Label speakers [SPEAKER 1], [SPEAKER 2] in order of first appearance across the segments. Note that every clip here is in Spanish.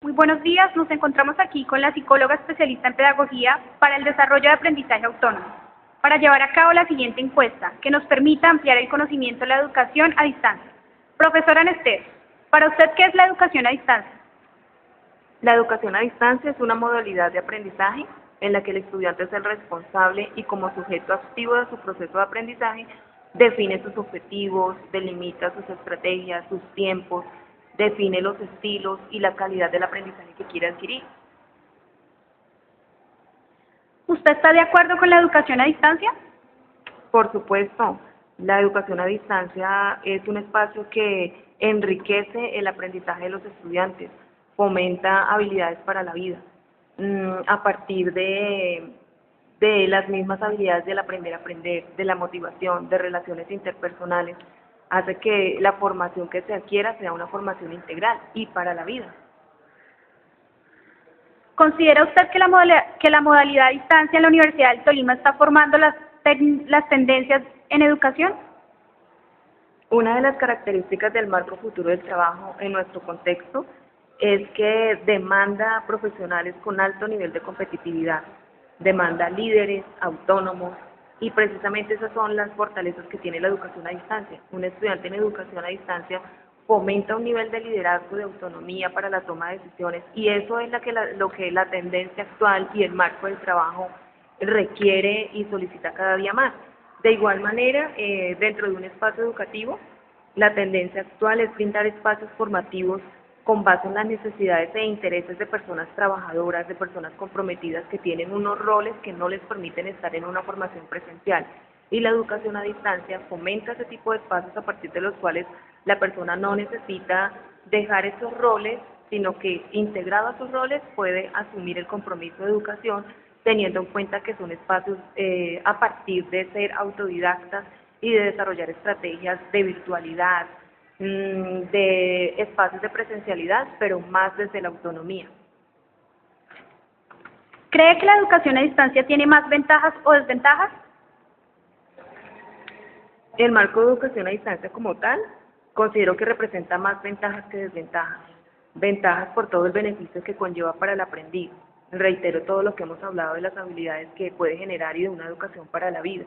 [SPEAKER 1] Muy buenos días, nos encontramos aquí con la psicóloga especialista en pedagogía para el desarrollo de aprendizaje autónomo, para llevar a cabo la siguiente encuesta, que nos permita ampliar el conocimiento de la educación a distancia. Profesora Nestor, ¿para usted qué es la educación a distancia?
[SPEAKER 2] La educación a distancia es una modalidad de aprendizaje en la que el estudiante es el responsable y como sujeto activo de su proceso de aprendizaje define sus objetivos, delimita sus estrategias, sus tiempos, define los estilos y la calidad del aprendizaje que quiere adquirir.
[SPEAKER 1] ¿Usted está de acuerdo con la educación a distancia?
[SPEAKER 2] Por supuesto, la educación a distancia es un espacio que enriquece el aprendizaje de los estudiantes, fomenta habilidades para la vida, a partir de las mismas habilidades del aprender a aprender, de la motivación, de relaciones interpersonales, hace que la formación que se adquiera sea una formación integral y para la vida.
[SPEAKER 1] ¿Considera usted que la modalidad a distancia en la Universidad del Tolima está formando las tendencias en educación?
[SPEAKER 2] Una de las características del marco futuro del trabajo en nuestro contexto es que demanda profesionales con alto nivel de competitividad, demanda líderes, autónomos, y precisamente esas son las fortalezas que tiene la educación a distancia. Un estudiante en educación a distancia fomenta un nivel de liderazgo, de autonomía para la toma de decisiones, y eso es lo que la tendencia actual y el marco del trabajo requiere y solicita cada día más. De igual manera, dentro de un espacio educativo, la tendencia actual es brindar espacios formativos con base en las necesidades e intereses de personas trabajadoras, de personas comprometidas que tienen unos roles que no les permiten estar en una formación presencial. Y la educación a distancia fomenta ese tipo de espacios a partir de los cuales la persona no necesita dejar esos roles, sino que integrado a esos roles puede asumir el compromiso de educación, teniendo en cuenta que son espacios a partir de ser autodidactas y de desarrollar estrategias de virtualidad, de espacios de presencialidad, pero más desde la autonomía.
[SPEAKER 1] ¿Cree que la educación a distancia tiene más ventajas o desventajas?
[SPEAKER 2] El marco de educación a distancia como tal, considero que representa más ventajas que desventajas. Ventajas por todo el beneficio que conlleva para el aprendiz. Reitero todo lo que hemos hablado de las habilidades que puede generar y de una educación para la vida.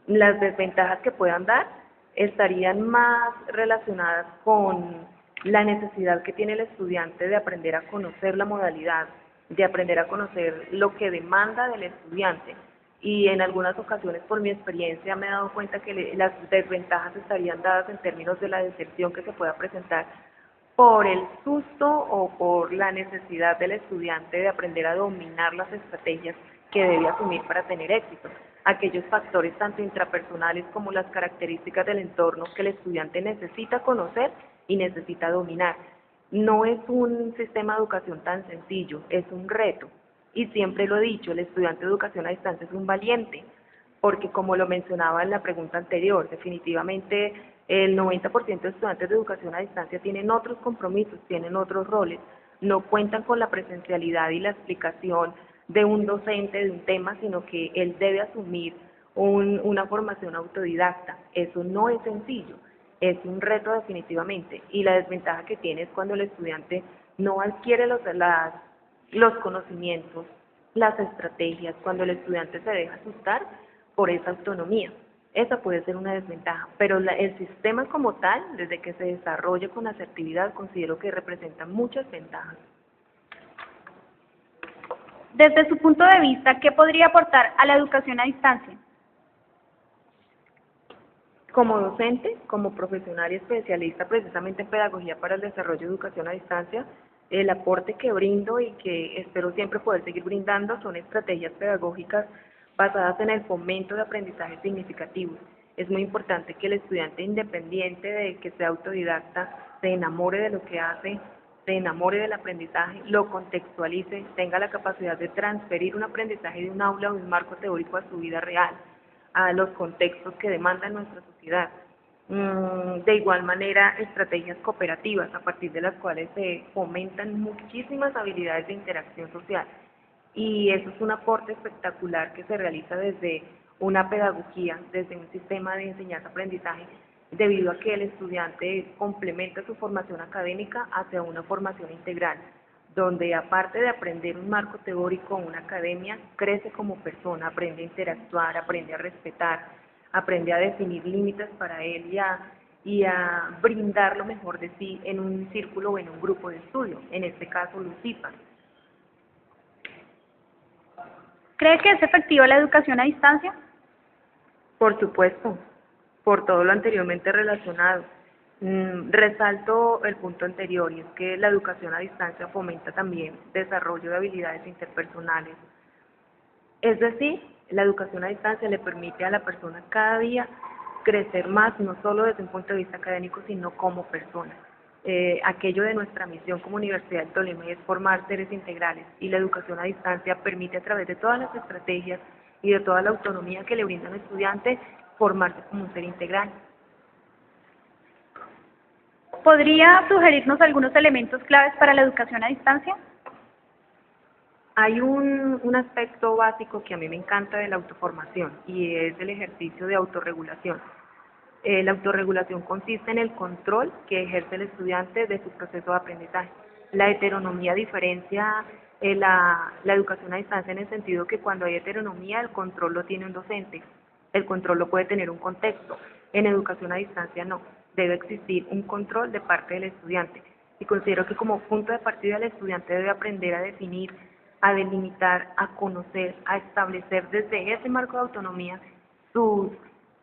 [SPEAKER 2] Las desventajas que puedan dar estarían más relacionadas con la necesidad que tiene el estudiante de aprender a conocer la modalidad, de aprender a conocer lo que demanda del estudiante. Y en algunas ocasiones, por mi experiencia, me he dado cuenta que las desventajas estarían dadas en términos de la decepción que se pueda presentar por el susto o por la necesidad del estudiante de aprender a dominar las estrategias que debe asumir para tener éxito. Aquellos factores tanto intrapersonales como las características del entorno que el estudiante necesita conocer y necesita dominar. No es un sistema de educación tan sencillo, es un reto. Y siempre lo he dicho, el estudiante de educación a distancia es un valiente, porque como lo mencionaba en la pregunta anterior, definitivamente el 90% de estudiantes de educación a distancia tienen otros compromisos, tienen otros roles, no cuentan con la presencialidad y la explicación de un docente de un tema, sino que él debe asumir una formación autodidacta. Eso no es sencillo, es un reto definitivamente, y la desventaja que tiene es cuando el estudiante no adquiere los conocimientos, las estrategias, cuando el estudiante se deja asustar por esa autonomía. Esa puede ser una desventaja, pero el sistema como tal, desde que se desarrolle con asertividad, considero que representa muchas ventajas.
[SPEAKER 1] Desde su punto de vista, ¿qué podría aportar a la educación a distancia?
[SPEAKER 2] Como docente, como profesional y especialista precisamente en pedagogía para el desarrollo de educación a distancia, el aporte que brindo y que espero siempre poder seguir brindando son estrategias pedagógicas basadas en el fomento de aprendizajes significativos. Es muy importante que el estudiante, independiente de que sea autodidacta, se enamore de lo que hace, se enamore del aprendizaje, lo contextualice, tenga la capacidad de transferir un aprendizaje de un aula o de un marco teórico a su vida real, a los contextos que demanda nuestra sociedad. De igual manera, estrategias cooperativas a partir de las cuales se fomentan muchísimas habilidades de interacción social. Y eso es un aporte espectacular que se realiza desde una pedagogía, desde un sistema de enseñanza-aprendizaje, debido a que el estudiante complementa su formación académica hacia una formación integral, donde aparte de aprender un marco teórico en una academia, crece como persona, aprende a interactuar, aprende a respetar, aprende a definir límites para él y a brindar lo mejor de sí en un círculo o en un grupo de estudio, en este caso Lucipa.
[SPEAKER 1] ¿Cree que es efectiva la educación a distancia?
[SPEAKER 2] Por supuesto, por todo lo anteriormente relacionado. Resalto el punto anterior y es que la educación a distancia fomenta también desarrollo de habilidades interpersonales. Es decir, la educación a distancia le permite a la persona cada día crecer más, no solo desde un punto de vista académico, sino como persona. Aquello de nuestra misión como Universidad del Tolima es formar seres integrales y la educación a distancia permite a través de todas las estrategias y de toda la autonomía que le brinda al estudiante formarse como un ser integral.
[SPEAKER 1] ¿Podría sugerirnos algunos elementos claves para la educación a distancia?
[SPEAKER 2] Hay un aspecto básico que a mí me encanta de la autoformación y es el ejercicio de autorregulación. La autorregulación consiste en el control que ejerce el estudiante de su proceso de aprendizaje. La heteronomía diferencia la educación a distancia en el sentido que cuando hay heteronomía el control lo tiene un docente, el control lo puede tener un contexto. En educación a distancia no, debe existir un control de parte del estudiante y considero que como punto de partida el estudiante debe aprender a definir, a delimitar, a conocer, a establecer desde ese marco de autonomía sus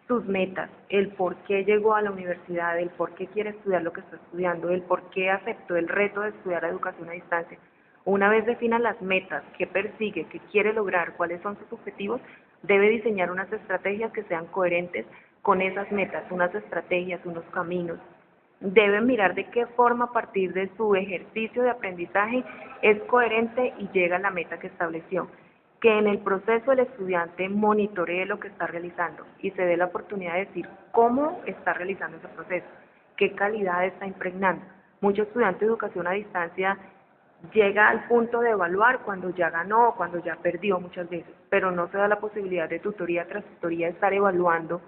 [SPEAKER 2] sus metas, el por qué llegó a la universidad, el por qué quiere estudiar lo que está estudiando, el por qué aceptó el reto de estudiar la educación a distancia. Una vez defina las metas, qué persigue, qué quiere lograr, cuáles son sus objetivos, debe diseñar unas estrategias que sean coherentes con esas metas, unas estrategias, unos caminos. Debe mirar de qué forma a partir de su ejercicio de aprendizaje es coherente y llega a la meta que estableció, que en el proceso el estudiante monitoree lo que está realizando y se dé la oportunidad de decir cómo está realizando ese proceso, qué calidad está impregnando. Muchos estudiantes de educación a distancia llega al punto de evaluar cuando ya ganó o cuando ya perdió muchas veces, pero no se da la posibilidad de tutoría tras tutoría estar evaluando,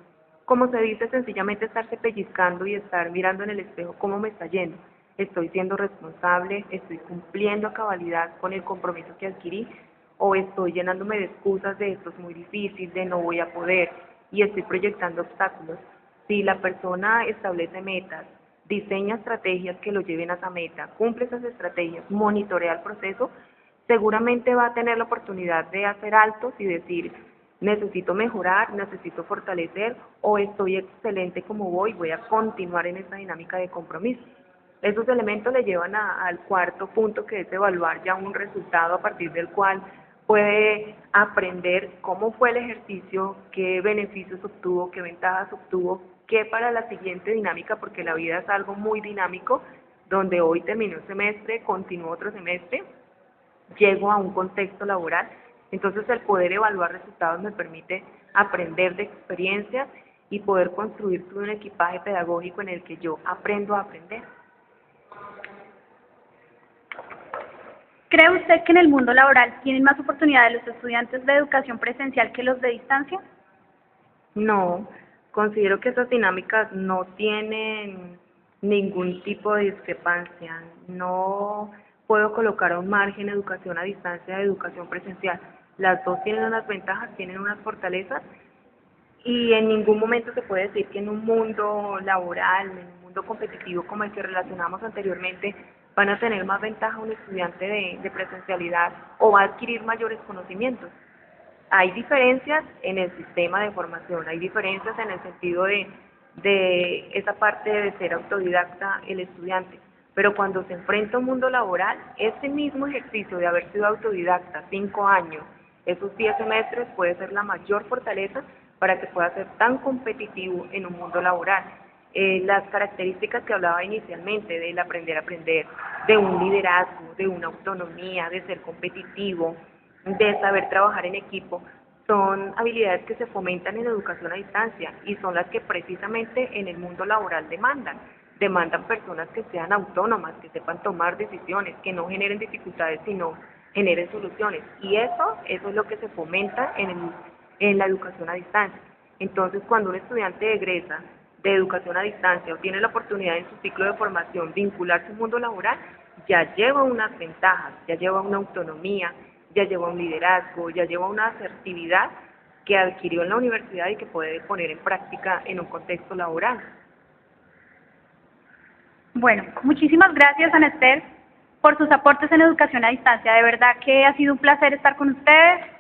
[SPEAKER 2] como se dice, sencillamente estarse pellizcando y estar mirando en el espejo cómo me está yendo. Estoy siendo responsable, estoy cumpliendo a cabalidad con el compromiso que adquirí, o estoy llenándome de excusas de esto es muy difícil, de no voy a poder, y estoy proyectando obstáculos. Si la persona establece metas, diseña estrategias que lo lleven a esa meta, cumple esas estrategias, monitorea el proceso, seguramente va a tener la oportunidad de hacer altos y decir, necesito mejorar, necesito fortalecer, o estoy excelente como voy a continuar en esta dinámica de compromiso. Esos elementos le llevan al cuarto punto, que es evaluar ya un resultado a partir del cual puede aprender cómo fue el ejercicio, qué beneficios obtuvo, qué ventajas obtuvo, qué para la siguiente dinámica, porque la vida es algo muy dinámico, donde hoy terminó un semestre, continúo otro semestre, llego a un contexto laboral. Entonces el poder evaluar resultados me permite aprender de experiencias y poder construir todo un equipaje pedagógico en el que yo aprendo a aprender.
[SPEAKER 1] ¿Cree usted que en el mundo laboral tienen más oportunidades los estudiantes de educación presencial que los de distancia?
[SPEAKER 2] No, considero que esas dinámicas no tienen ningún tipo de discrepancia. No puedo colocar a un margen educación a distancia de educación presencial. Las dos tienen unas ventajas, tienen unas fortalezas y en ningún momento se puede decir que en un mundo laboral, en un mundo competitivo como el que relacionamos anteriormente, van a tener más ventaja un estudiante de presencialidad o va a adquirir mayores conocimientos. Hay diferencias en el sistema de formación, hay diferencias en el sentido de esa parte de ser autodidacta el estudiante, pero cuando se enfrenta a un mundo laboral, ese mismo ejercicio de haber sido autodidacta 5 años, esos 10 semestres puede ser la mayor fortaleza para que pueda ser tan competitivo en un mundo laboral. Las características que hablaba inicialmente del aprender a aprender, de un liderazgo, de una autonomía, de ser competitivo, de saber trabajar en equipo, son habilidades que se fomentan en educación a distancia y son las que precisamente en el mundo laboral demandan personas que sean autónomas, que sepan tomar decisiones, que no generen dificultades, sino generen soluciones. Y eso es lo que se fomenta en la educación a distancia. Entonces, cuando un estudiante egresa de educación a distancia o tiene la oportunidad en su ciclo de formación vincularse al mundo laboral, ya lleva unas ventajas, ya lleva una autonomía, ya lleva un liderazgo, ya lleva una asertividad que adquirió en la universidad y que puede poner en práctica en un contexto laboral.
[SPEAKER 1] Bueno, muchísimas gracias, Ana Esther, por sus aportes en educación a distancia. De verdad que ha sido un placer estar con ustedes.